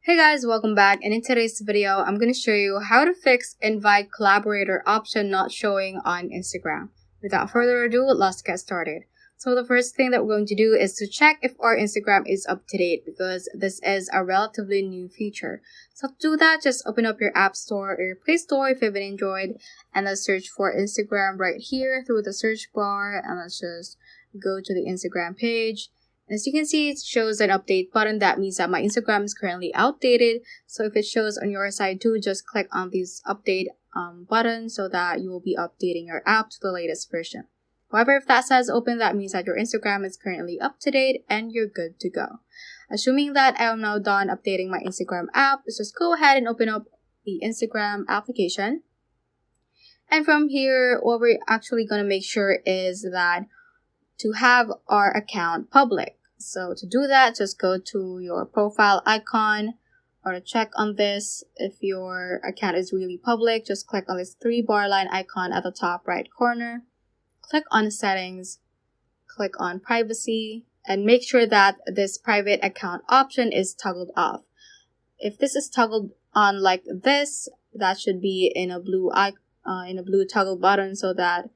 Hey guys, welcome back, and in today's video, I'm going to show you how to fix invite collaborator option not showing on Instagram. Without further ado, let's get started. So the first thing that we're going to do is to check if our Instagram is up to date because this is a relatively new feature. So to do that, just open up your App Store or your Play Store if you have an Android, and let's search for Instagram right here through the search bar, and let's just go to the Instagram page. As you can see, it shows an update button. That means that my Instagram is currently outdated. So if it shows on your side too, just click on this update button so that you will be updating your app to the latest version. However, if that says open, that means that your Instagram is currently up to date and you're good to go. Assuming that I am now done updating my Instagram app, let's just go ahead and open up the Instagram application. And from here, what we're actually going to make sure is that to have our account public. So to do that, just go to your profile icon or to check on this. If your account is really public, just click on this 3-bar line icon at the top right corner. Click on settings, click on privacy, and make sure that this private account option is toggled off. If this is toggled on like this, that should be in a blue toggle button, so that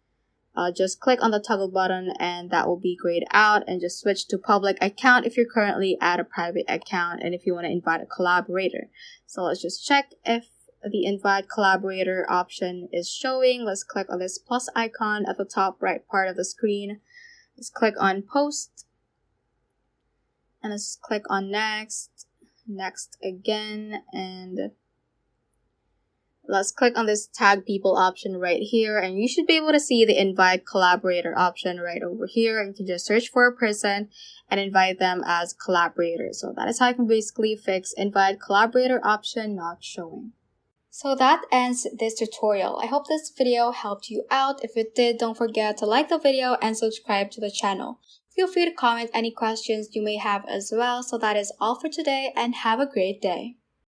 just click on the toggle button and that will be grayed out, and just switch to public account if you're currently at a private account and if you want to invite a collaborator. So let's just check if the invite collaborator option is showing. Let's click on this plus icon at the top right part of the screen. Let's click on post and let's click on next again, and let's click on this tag people option right here, and you should be able to see the invite collaborator option right over here. And you can just search for a person and invite them as collaborators. So that is how you can basically fix invite collaborator option not showing. So that ends this tutorial. I hope this video helped you out. If it did, don't forget to like the video and subscribe to the channel. Feel free to comment any questions you may have as well. So that is all for today, and have a great day.